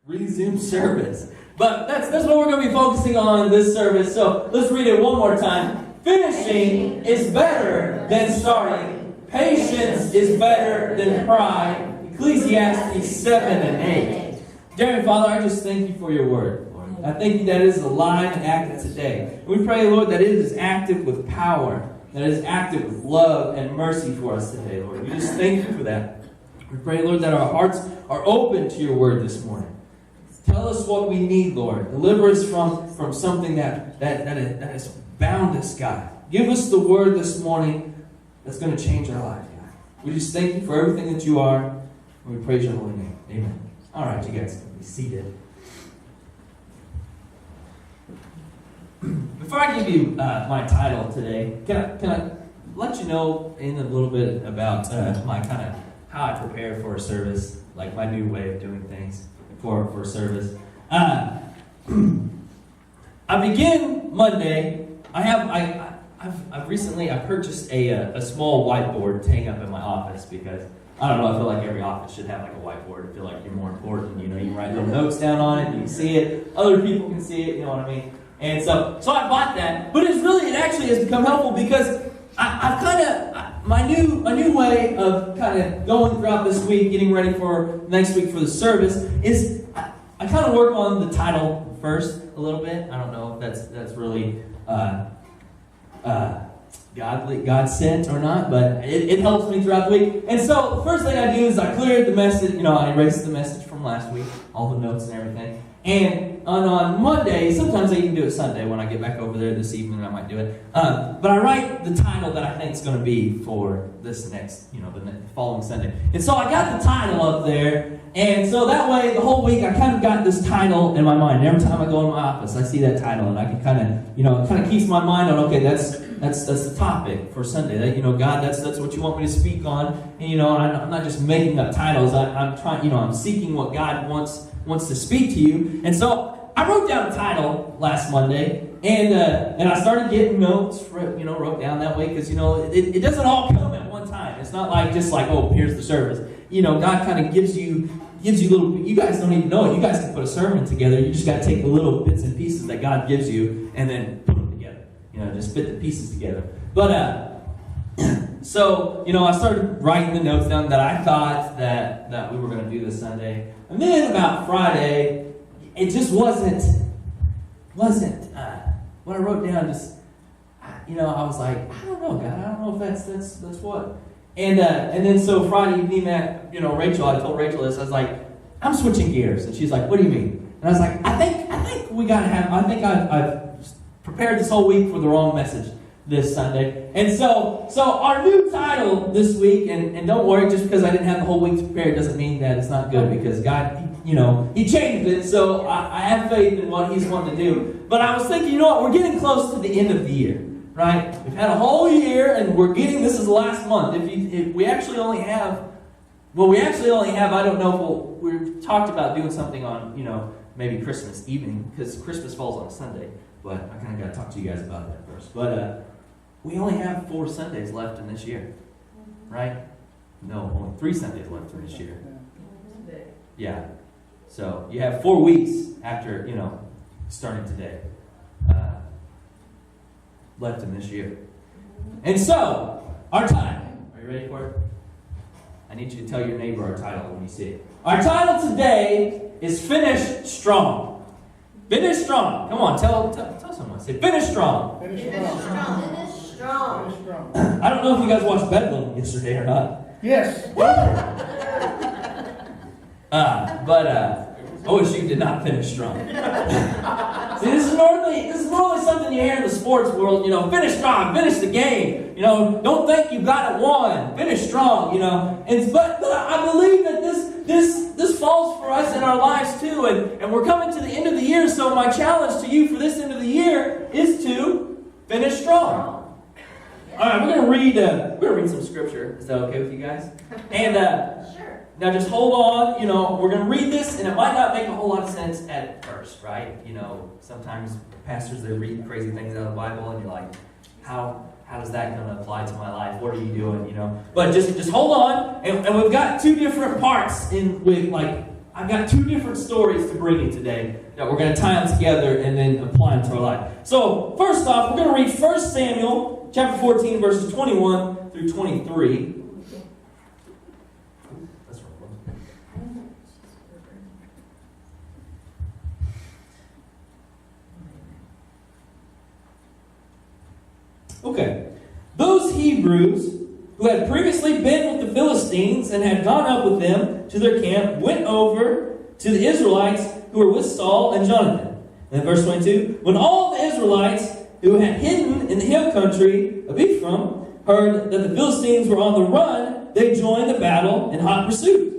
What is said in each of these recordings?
resume service. But that's what we're going to be focusing on in this service. So let's read it one more time. Finishing is better than starting. Patience is better than pride. Ecclesiastes 7 and 8. Dear Heavenly Father, I just thank you for your word, Lord. I thank you that it is alive and active today. We pray, Lord, that it is active with power, that it is active with love and mercy for us today, Lord. We just thank you for that. We pray, Lord, that our hearts are open to your word this morning. Tell us what we need, Lord. Deliver us from something that has bound us, God. Give us the word this morning that's going to change our life, God. We just thank you for everything that you are, and we praise your holy name. Amen. All right, you guys can be seated. Before I give you my title today, can I let you know in a little bit about my kind of how I prepare for a service, like my new way of doing things for service. I begin Monday. I've recently purchased a small whiteboard to hang up in my office because I don't know, I feel like every office should have like a whiteboard. I feel like you're more important, you know, you write little notes down on it, you can see it, other people can see it, you know what I mean? And so I bought that, but it actually has become helpful because my new way of kind of going throughout this week, getting ready for next week for the service, is I kind of work on the title first a little bit. I don't know if that's really God sent or not, but it helps me throughout the week. And so the first thing I do is I clear the message, I erase the message from last week, all the notes and everything. And on Monday, sometimes I even do it Sunday when I get back over there this evening, I might do it. But I write the title that I think is going to be for this next, the following Sunday. And so I got the title up there, and so that way the whole week I kind of got this title in my mind. And every time I go in my office, I see that title, and I can kind of, it kind of keeps my mind on, okay, that's the topic for Sunday. That, God, that's what you want me to speak on. And, I'm not just making up titles. I'm trying, I'm seeking what God wants to speak to you. And so I wrote down a title last Monday, and I started getting notes, wrote down that way, because, it doesn't all come at one time. It's not like just like, oh, here's the service. God kind of gives you little, you guys don't even know it. You guys can put a sermon together. You just got to take the little bits and pieces that God gives you and then put them together. Just fit the pieces together. But, so, I started writing the notes down that I thought that we were going to do this Sunday. And then about Friday, it just wasn't what I wrote down. I was like, I don't know, God, I don't know if that's what. And then so Friday evening, Rachel, I told Rachel this. I was like, I'm switching gears, and she's like, what do you mean? And I was like, I think we gotta have. I think I've prepared this whole week for the wrong message this Sunday. And so our new title this week, and don't worry, just because I didn't have the whole week to prepare doesn't mean that it's not good, because God, He changed it, so I have faith in what He's wanting to do. But I was thinking, we're getting close to the end of the year, right? We've had a whole year, and this is the last month. If we actually only have, I don't know if we've talked about doing something on, maybe Christmas evening, because Christmas falls on a Sunday, but I kind of got to talk to you guys about that first. But we only have 4 Sundays left in this year, right? No, only 3 Sundays left in this year. Yeah. So you have 4 weeks after, starting today, left in this year. And so, our title. Are you ready for it? I need you to tell your neighbor our title when you see it. Our title today is Finish Strong. Finish strong. Come on, tell someone. Say, finish strong. Finish strong. Finish strong. Finish strong. I don't know if you guys watched Bedlam yesterday or not. Yes. OSU did not finish strong. See, this is normally something you hear in the sports world. Finish strong, finish the game. Don't think you got it won. Finish strong. But I believe that this falls for us in our lives too, and we're coming to the end of the year. So my challenge to you for this end of the year is to finish strong. All right, we're gonna read some scripture. Is that okay with you guys? And sure. Now just hold on, we're going to read this, and it might not make a whole lot of sense at first, right? Sometimes pastors, they read crazy things out of the Bible, and you're like, how is that going to apply to my life? What are you doing, But just hold on, and we've got 2 different parts with I've got two different stories to bring you today that we're going to tie them together and then apply them to our life. So, first off, we're going to read 1 Samuel chapter 14, verses 21 through 23. Okay. Those Hebrews who had previously been with the Philistines and had gone up with them to their camp went over to the Israelites who were with Saul and Jonathan. And verse 22, when all the Israelites who had hidden in the hill country of Ephraim heard that the Philistines were on the run, they joined the battle in hot pursuit.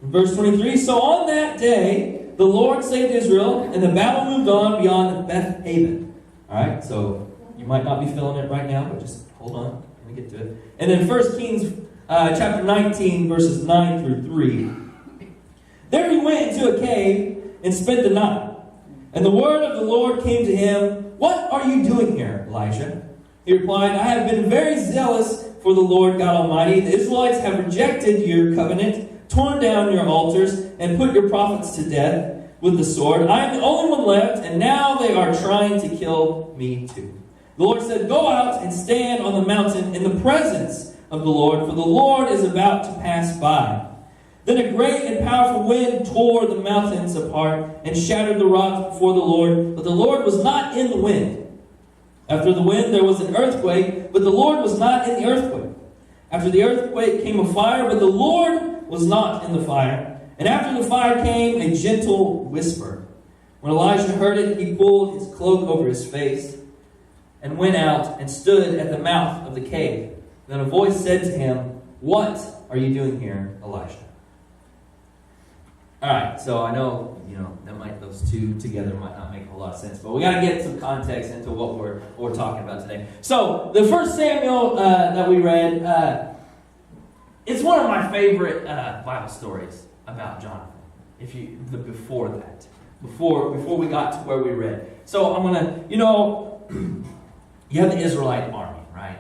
In verse 23, so on that day the Lord saved Israel, and the battle moved on beyond Beth Haven. Alright, so you might not be feeling it right now, but just hold on. Let me get to it. And then 1 Kings chapter 19, verses 9 through 3. There he went into a cave and spent the night. And the word of the Lord came to him, what are you doing here, Elijah? He replied, I have been very zealous for the Lord God Almighty. The Israelites have rejected your covenant, torn down your altars, and put your prophets to death with the sword. I am the only one left, and now they are trying to kill me too. The Lord said, go out and stand on the mountain in the presence of the Lord, for the Lord is about to pass by. Then a great and powerful wind tore the mountains apart and shattered the rocks before the Lord, but the Lord was not in the wind. After the wind there was an earthquake, but the Lord was not in the earthquake. After the earthquake came a fire, but the Lord was not in the fire. And after the fire came a gentle whisper. When Elijah heard it, he pulled his cloak over his face and went out and stood at the mouth of the cave. Then a voice said to him, what are you doing here, Elijah? Alright, so I know, those two together might not make a whole lot of sense, but we got to get some context into what we're talking about today. So, the first Samuel that we read, it's one of my favorite Bible stories about Jonathan. Before we got to where we read. So, I'm going to, you have the Israelite army, right?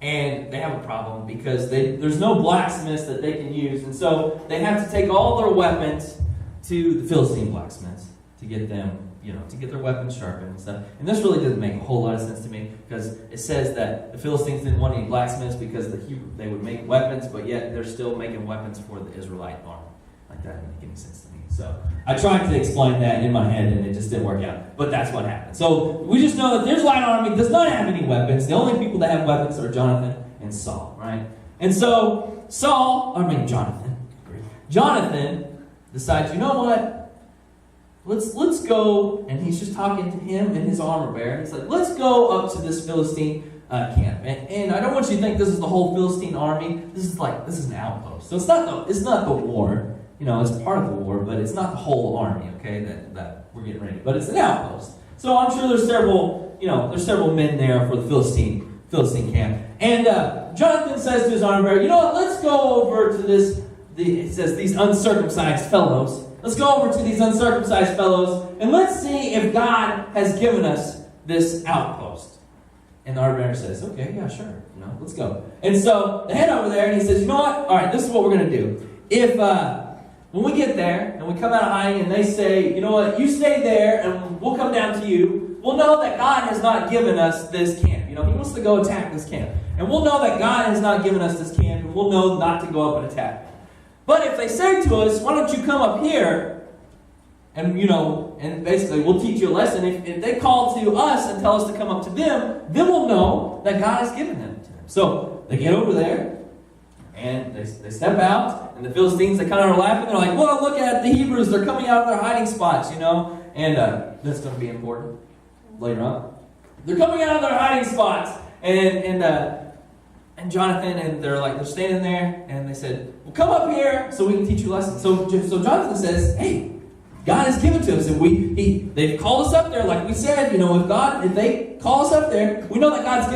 And they have a problem because there's no blacksmiths that they can use. And so they have to take all their weapons to the Philistine blacksmiths to get them, to get their weapons sharpened and stuff. And this really doesn't make a whole lot of sense to me because it says that the Philistines didn't want any blacksmiths because they would make weapons, but yet they're still making weapons for the Israelite army. Like that didn't make any sense to me. So I tried to explain that in my head and it just didn't work out. But that's what happened. So we just know that the Israelite army does not have any weapons. The only people that have weapons are Jonathan and Saul, right? And so Jonathan decides, you know what? Let's go, and he's just talking to him and his armor bearer. He's like, let's go up to this Philistine camp. And I don't want you to think this is the whole Philistine army. This is an outpost. So it's not the war. It's part of the war, but it's not the whole army, okay, that we're getting ready. But it's an outpost. So I'm sure there's several men there for the Philistine camp. And Jonathan says to his armor bearer, you know what, let's go over to it says these uncircumcised fellows. Let's go over to these uncircumcised fellows, and let's see if God has given us this outpost. And the armor bearer says, okay, yeah, sure, let's go. And so they head over there, and he says, you know what, all right, this is what we're going to do. If when we get there, and we come out of hiding, and they say, you know what, you stay there, and we'll come down to you, we'll know that God has not given us this camp. He wants to go attack this camp. And we'll know that God has not given us this camp, and we'll know not to go up and attack. But if they say to us, why don't you come up here, and and basically we'll teach you a lesson. If they call to us and tell us to come up to them, then we'll know that God has given them to them. So they get over there, and they step out, and the Philistines, they kind of are laughing. They're like, well, look at the Hebrews. They're coming out of their hiding spots, And that's going to be important later on. They're coming out of their hiding spots, and Jonathan, and they're standing there, and they said, well, come up here so we can teach you a lesson. So Jonathan says, hey, God has given to us, and they've called us up there, like we said, if they call us up there, we know that God's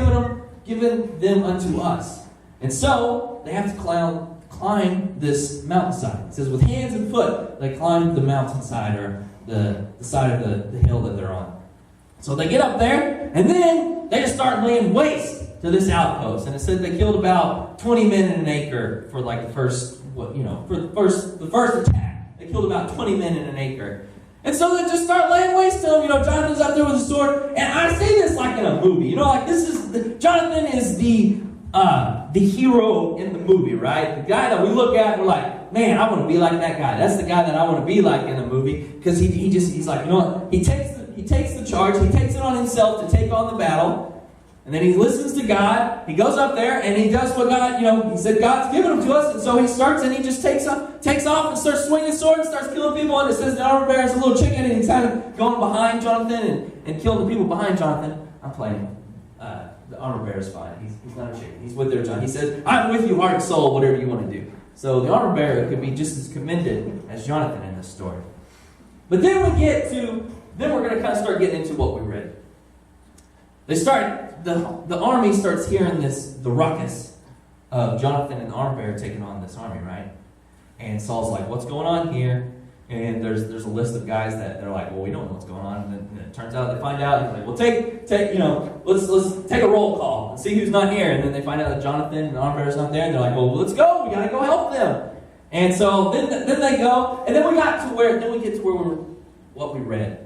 given them unto us. And so they have to climb this mountainside. It says, with hands and foot, they climb the mountainside, or the side of the hill that they're on. So they get up there, and then they just start laying waste to this outpost. And it said they killed about 20 men in an acre for the first attack. They They killed about 20 men in an acre. And so they just start laying waste to them. Jonathan's out there with a sword. And I say this like in a movie. Jonathan is the hero in the movie, right? The guy that we look at and we're like, man, I want to be like that guy. That's the guy that I want to be like in the movie. Because he's like, he takes the charge. He takes it on himself to take on the battle. And then he listens to God. He goes up there and he does what God, he said God's given him to us. And so he starts and he just takes off and starts swinging his sword and starts killing people. And it says the armor bearer is a little chicken and he's kind of going behind Jonathan and killing the people behind Jonathan. I'm playing. The armor bearer is fine. He's not a chicken. He's with their John. He says, I'm with you, heart and soul, whatever you want to do. So the armor bearer could be just as commended as Jonathan in this story. But then we're going to kind of start getting into what we read. The army starts hearing the ruckus of Jonathan and the armor bearer taking on this army, right? And Saul's like, what's going on here? And there's a list of guys that they're like, well, we don't know what's going on. And then it turns out they find out. And he's like, well, let's take a roll call and see who's not here. And then they find out that Jonathan and the armor bearer's not there. And they're like, well, let's go. We gotta go help them. And so then they go. And then we get to what we read.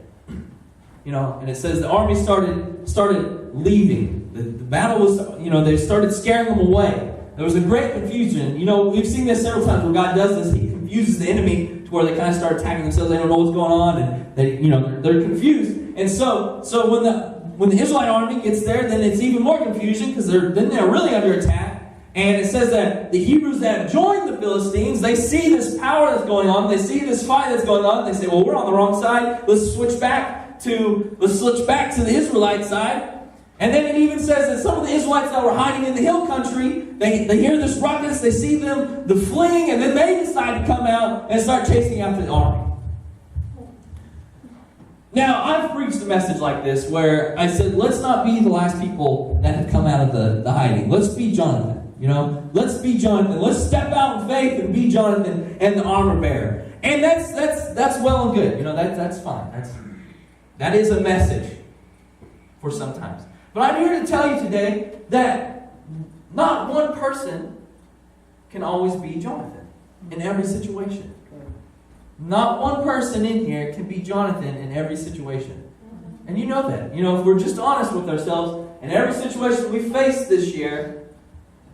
And it says the army started leaving. The battle was, they started scaring them away. There was a great confusion. We've seen this several times where God does this. He confuses the enemy to where they kind of start attacking themselves. They don't know what's going on, and they're confused. And so when the Israelite army gets there, then it's even more confusion because they're really under attack. And it says that the Hebrews that have joined the Philistines, they see this power that's going on. They see this fight that's going on. They say, well, we're on the wrong side. Let's switch back to the Israelite side. And then it even says that some of the Israelites that were hiding in the hill country, they hear this ruckus, they see the fleeing, and then they decide to come out and start chasing after the army. Now, I've preached a message like this where I said, let's not be the last people that have come out of the hiding. Let's be Jonathan. Let's be Jonathan. Let's step out in faith and be Jonathan and the armor bearer. And that's well and good. That's fine. That is a message for sometimes. But I'm here to tell you today that not one person can always be Jonathan in every situation. Not one person in here can be Jonathan in every situation. And you know that. If we're just honest with ourselves, in every situation we faced this year,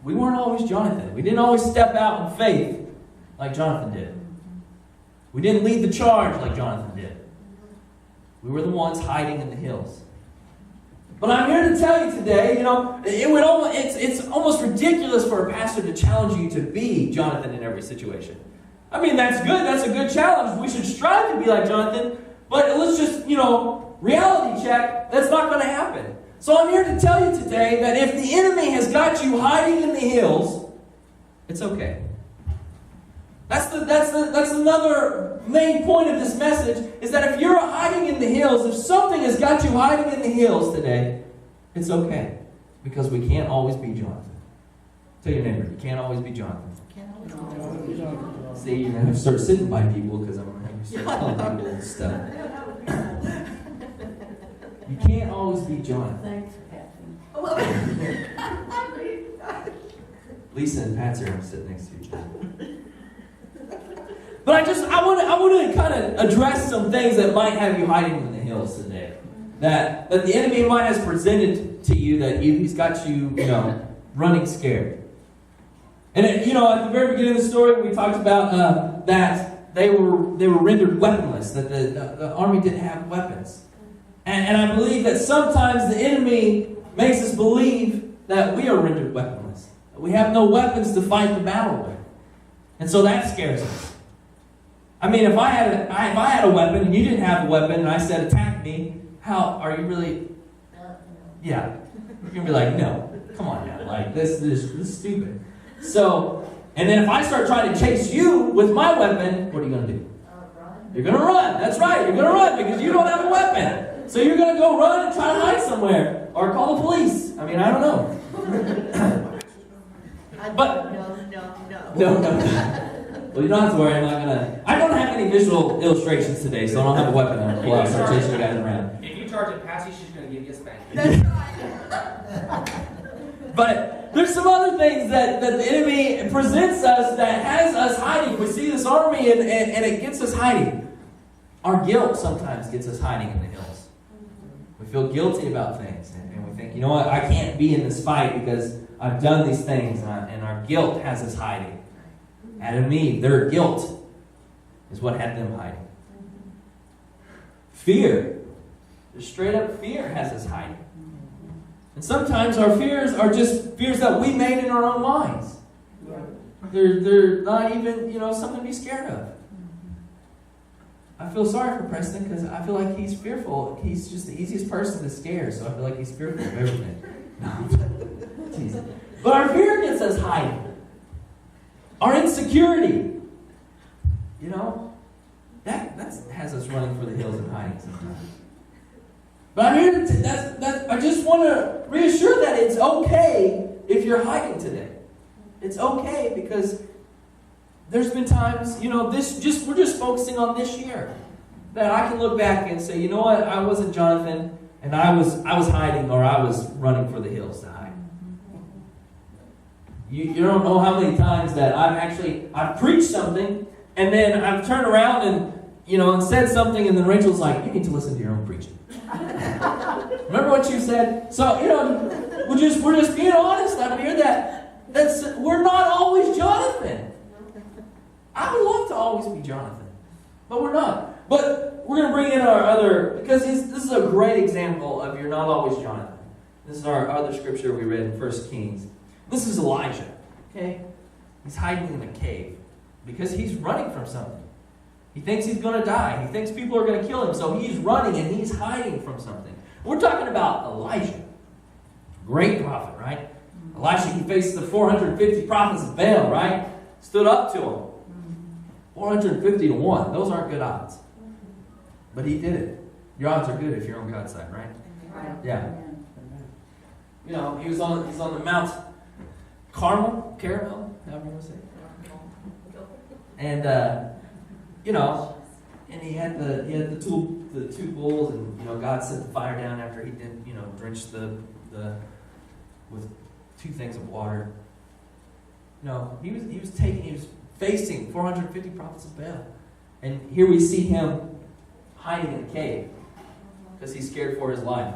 we weren't always Jonathan. We didn't always step out in faith like Jonathan did. We didn't lead the charge like Jonathan did. We were the ones hiding in the hills. But I'm here to tell you today, it's almost ridiculous for a pastor to challenge you to be Jonathan in every situation. I mean, that's good. That's a good challenge. We should strive to be like Jonathan. But let's just, reality check. That's not going to happen. So I'm here to tell you today that if the enemy has got you hiding in the hills, it's okay. That's another main point of this message, is that if you're hiding in the hills, if something has got you hiding in the hills today, it's okay. Because we can't always be Jonathan. Tell your neighbor, you can't always be Jonathan. See, you're going to have to start sitting by people because I'm going to have to start telling people stuff. You can't always be Jonathan. Thanks, Kathy. Lisa and Patsy are sitting next to each other. But I want to kind of address some things that might have you hiding in the hills today. That the enemy might has presented to you that he's got you, running scared. And at the very beginning of the story, we talked about that they were rendered weaponless. That the army didn't have weapons. And I believe that sometimes the enemy makes us believe that we are rendered weaponless. That we have no weapons to fight the battle with. And so that scares us. I mean, if I had a weapon and you didn't have a weapon and I said, attack me, how are you really? Yeah. You're going to be like, no, come on now. Like, this is stupid. So, and then if I start trying to chase you with my weapon, what are you going to do? You're going to run. That's right. You're going to run because you don't have a weapon. So you're going to go run and try to hide somewhere or call the police. I mean, I don't know. But no. Well, you don't have to worry. I don't have any visual illustrations today, so I don't have a weapon. I'm going to start chasing you guys around. If you charge a Patsy, she's going to give you a spanking. But There's some other things that the enemy presents us that has us hiding. We see this army and it gets us hiding. Our guilt sometimes gets us hiding in the hills. We feel guilty about things. And we think, you know what, I can't be in this fight because I've done these things. And our guilt has us hiding. Adam and Eve, their guilt is what had them hiding. Fear. Just straight up fear has us hiding. And sometimes our fears are just fears that we made in our own minds. They're not even, something to be scared of. I feel sorry for Preston because I feel like he's fearful. He's just the easiest person to scare, so I feel like he's fearful of everything. No. But our fear gets us hiding. Our insecurity, that has us running for the hills and hiding sometimes. But I'm here to I just want to reassure that it's okay if you're hiding today. It's okay because there's been times, we're just focusing on this year, that I can look back and say, you know what, I wasn't Jonathan, and I was hiding, or I was running for the hills to hide. You don't know how many times that I've preached something, and then I've turned around and said something, and then Rachel's like, you need to listen to your own preaching. Remember what you said? So, we're just being honest out here that we're not always Jonathan. I would love to always be Jonathan, but we're not. But we're going to bring in our other, because this is a great example of you're not always Jonathan. This is our other scripture we read in 1 Kings. This is Elijah, okay? He's hiding in a cave because he's running from something. He thinks he's going to die. He thinks people are going to kill him, so he's running and he's hiding from something. We're talking about Elijah. Great prophet, right? Elisha, he faced the 450 prophets of Baal, right? Stood up to him. 450 to 1. Those aren't good odds. But he did it. Your odds are good if you're on God's side, right? Yeah. He was on the Mount Carmel, however you want to say it. And and he had the two bulls, and God sent the fire down after he did drench the with 2 things of water. He was facing 450 prophets of Baal, and here we see him hiding in a cave because he's scared for his life.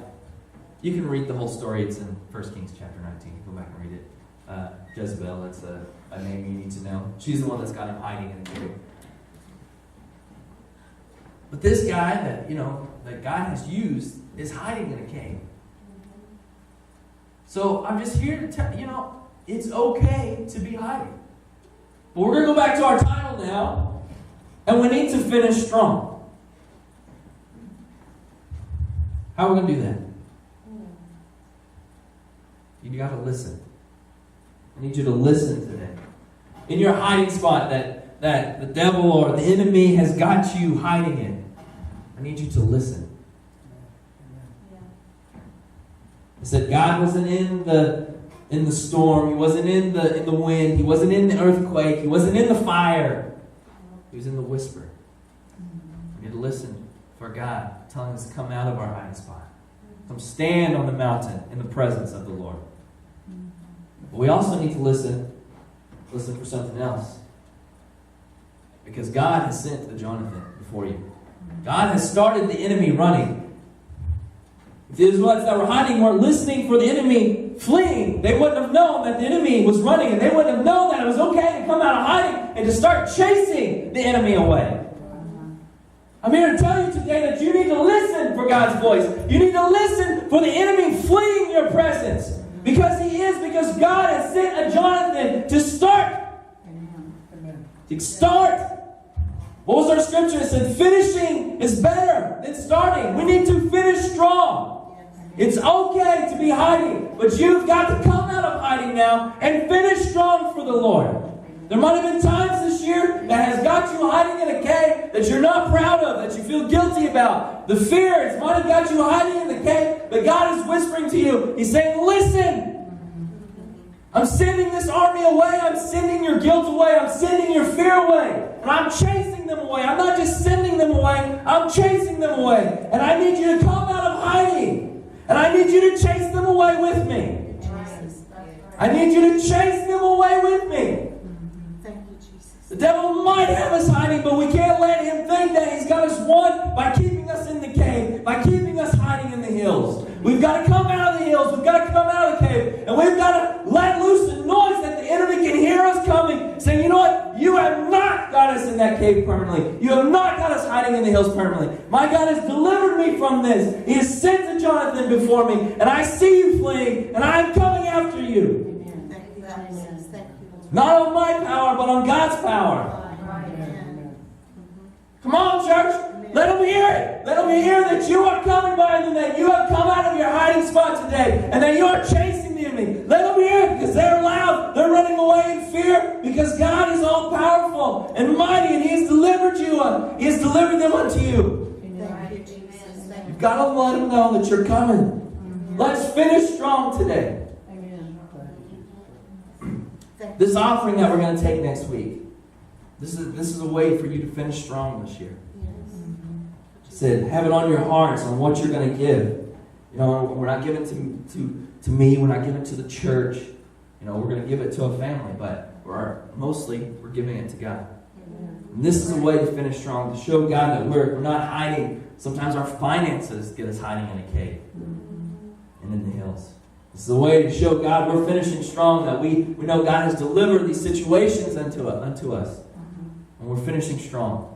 You can read the whole story. It's in 1 Kings chapter 19. Go back and read it. Jezebel, that's a name you need to know. She's the one that's got him hiding in a cave. But this guy that God has used is hiding in a cave. So I'm just here to tell it's okay to be hiding. But we're going to go back to our title now, and we need to finish strong. How are we going to do that? You got to listen. I need you to listen today. In your hiding spot that the devil or the enemy has got you hiding in, I need you to listen. I said God wasn't in the storm. He wasn't in the wind. He wasn't in the earthquake. He wasn't in the fire. He was in the whisper. We need to listen for God telling us to come out of our hiding spot. Come stand on the mountain in the presence of the Lord. But we also need to listen for something else. Because God has sent the Jonathan before you. God has started the enemy running. If the Israelites that were hiding weren't listening for the enemy fleeing, they wouldn't have known that the enemy was running, and they wouldn't have known that it was okay to come out of hiding and to start chasing the enemy away. I'm here to tell you today that you need to listen for God's voice. You need to listen for the enemy fleeing your presence. Because God has sent a Jonathan to start. Amen. To start. What was our scripture? It said finishing is better than starting. We need to finish strong. It's okay to be hiding, but you've got to come out of hiding now and finish strong for the Lord. There might have been times this year that has got you hiding in a cave that you're not proud of, that you feel guilty about. The fears might have got you hiding in the cave, but God is whispering to you. He's saying, listen. I'm sending this army away. I'm sending your guilt away. I'm sending your fear away. And I'm chasing them away. I'm not just sending them away. I'm chasing them away. And I need you to come out of hiding. And I need you to chase them away with me. I need you to chase them away with me. Thank you, Jesus. The devil might have us hiding, but we can't let him think that he's got us won by keeping us in the cave, by keeping us hiding in the hills. We've got to come out of the hills. We've got to come out of the cave. And we've got to let loose the noise that the enemy can hear us coming. Saying, you know what? You have not got us in that cave permanently. You have not got us hiding in the hills permanently. My God has delivered me from this. He has sent to Jonathan before me. And I see you fleeing. And I am coming after you. Amen. Thank you, Jesus. Thank you, Lord. Not on my power, but on God's power. Amen. Come on, church. Let them hear it. Let them hear that you are coming by them, that you have come out of your hiding spot today, and that you are chasing the enemy. Let them hear it because they're loud. They're running away in fear because God is all powerful and mighty, and He has delivered you. He has delivered them unto you. Thank you, Jesus. Thank you. You've got to let them know that you're coming. Let's finish strong today. This offering that we're going to take next week, this is a way for you to finish strong this year. Said, have it on your hearts on what you're going to give. You know, we're not giving to me. We're not giving to the church. You know, we're going to give it to a family, but mostly we're giving it to God. And this is a way to finish strong, to show God that we're not hiding. Sometimes our finances get us hiding in a cave and in the hills. This is a way to show God we're finishing strong, that we know God has delivered these situations unto us. And we're finishing strong.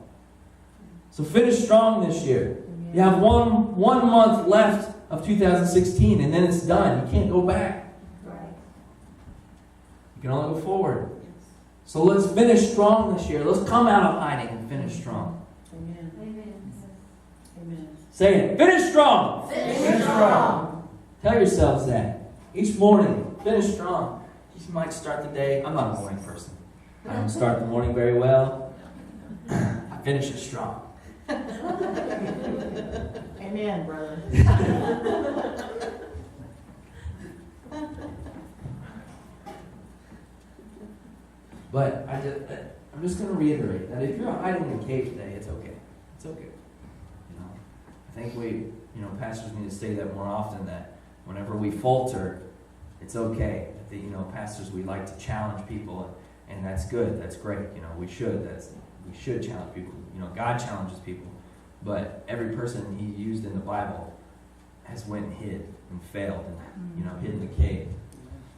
So finish strong this year. You have one month left of 2016, and then it's done. You can't go back. You can only go forward. So let's finish strong this year. Let's come out of hiding and finish strong. Amen. Amen. Say it. Finish strong. Finish strong. Tell yourselves that. Each morning, finish strong. You might start the day. I'm not a morning person. I don't start the morning very well. I finish it strong. Amen, brother. But I'm just going to reiterate that if you're hiding in a cave today, it's okay. It's okay. You know, I think pastors need to say that more often. That whenever we falter, it's okay. Pastors, we like to challenge people, and that's good. That's great. We should. We should challenge people. God challenges people. But every person He used in the Bible has went and hid and failed and hid in the cave.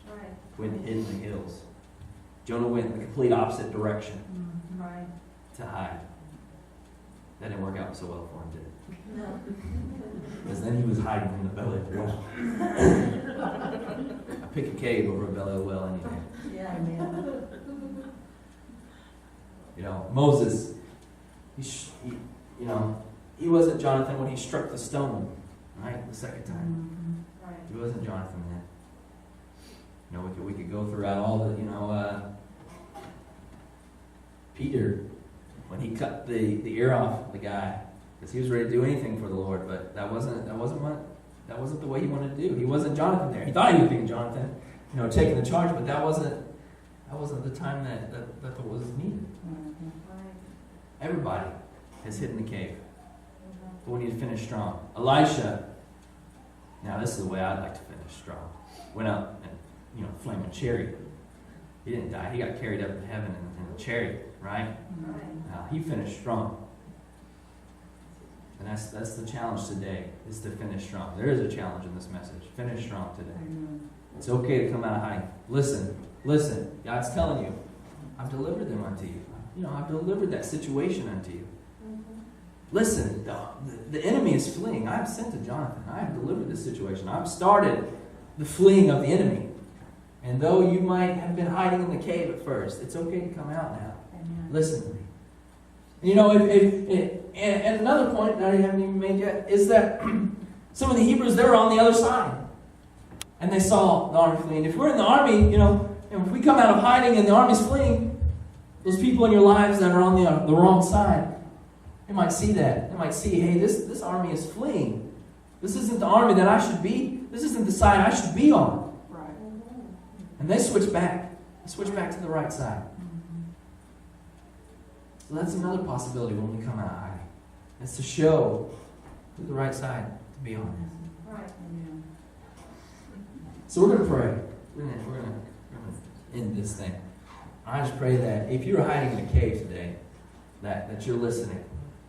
Right. Went and hid in the hills. Jonah went in the complete opposite direction to hide. That didn't work out so well for him, did it? No. Because then he was hiding in the belly of the well. I pick a cave over a belly of the well anyway. Yeah, amen. Moses, he wasn't Jonathan when he struck the stone, right? The second time. Right. He wasn't Jonathan then. We could go throughout all the, Peter, when he cut the ear off the guy, because he was ready to do anything for the Lord, but that wasn't the way he wanted to do. He wasn't Jonathan there. He thought he was being Jonathan, taking the charge, but that wasn't the time that was needed. Everybody has hit in the cave. But we need to finish strong. Elisha, now this is the way I'd like to finish strong. Went up and, flaming chariot. He didn't die. He got carried up in heaven in a chariot, right? Now, he finished strong. And that's the challenge today, is to finish strong. There is a challenge in this message. Finish strong today. It's okay to come out of hiding. Listen. God's telling you, I've delivered them unto you. I've delivered that situation unto you. Listen, the enemy is fleeing. I have sent to Jonathan. I have delivered this situation. I've started the fleeing of the enemy. And though you might have been hiding in the cave at first, it's okay to come out now. Amen. Listen to me. And another point that I haven't even made yet is that some of the Hebrews, they were on the other side. And they saw the army fleeing. If we're in the army, and if we come out of hiding and the army's fleeing, those people in your lives that are on the wrong side, they might see that. They might see, hey, this army is fleeing. This isn't the army that I should be. This isn't the side I should be on. Right. And they switch back. They switch back to the right side. So that's another possibility when we come out of hiding. It's to show who the right side to be on. Right. So we're going to pray. We're going to end this thing. I just pray that if you're hiding in a cave today, that you're listening.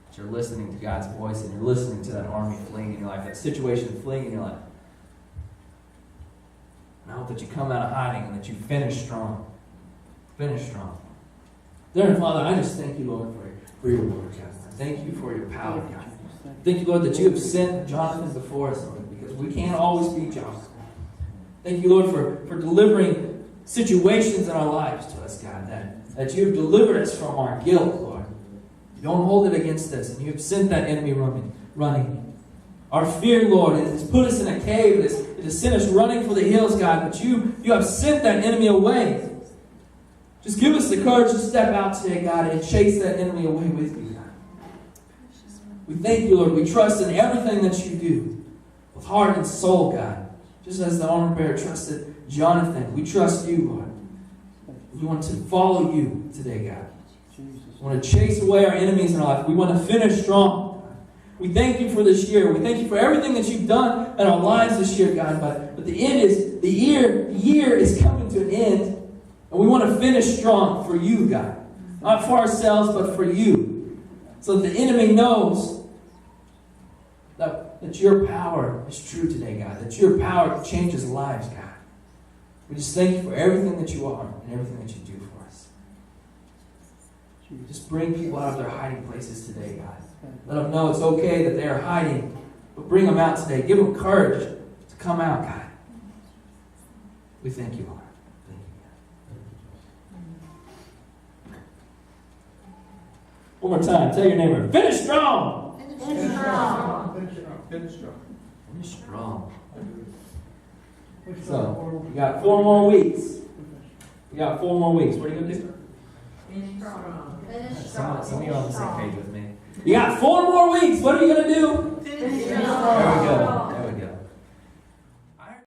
That you're listening to God's voice and you're listening to that army fleeing in your life, that situation fleeing in your life. And I hope that you come out of hiding and that you finish strong. Finish strong. Dear Father, I just thank you, Lord, for your word, God. Thank you for your power, God. Thank you, Lord, that you have sent Jonathan before us, Lord, because we can't always be Jonathan. Thank you, Lord, for delivering situations in our lives to us, God, that you have delivered us from our guilt, Lord. You don't hold it against us, and you have sent that enemy running. Our fear, Lord, has put us in a cave. It has sent us running for the hills, God, but you have sent that enemy away. Just give us the courage to step out today, God, and chase that enemy away with you, God. We thank you, Lord. We trust in everything that you do with heart and soul, God. Just as the armor bearer trusted Jonathan, we trust you, Lord. We want to follow you today, God. We want to chase away our enemies in our life. We want to finish strong. We thank you for this year. We thank you for everything that you've done in our lives this year, God. But the end is, the year is coming to an end. And we want to finish strong for you, God. Not for ourselves, but for you. So that the enemy knows that your power is true today, God. That your power changes lives, God. We just thank you for everything that you are and everything that you do for us. Just bring people out of their hiding places today, God. Let them know it's okay that they are hiding. But bring them out today. Give them courage to come out, God. We thank you, Lord. One more time. Tell your neighbor, finish strong. Finish strong. Finish strong. Finish strong. So, we got 4 more weeks. We got 4 more weeks. What are you going to do? Finish strong. Some of you are on the same page with me. You got 4 more weeks. What are you going to do?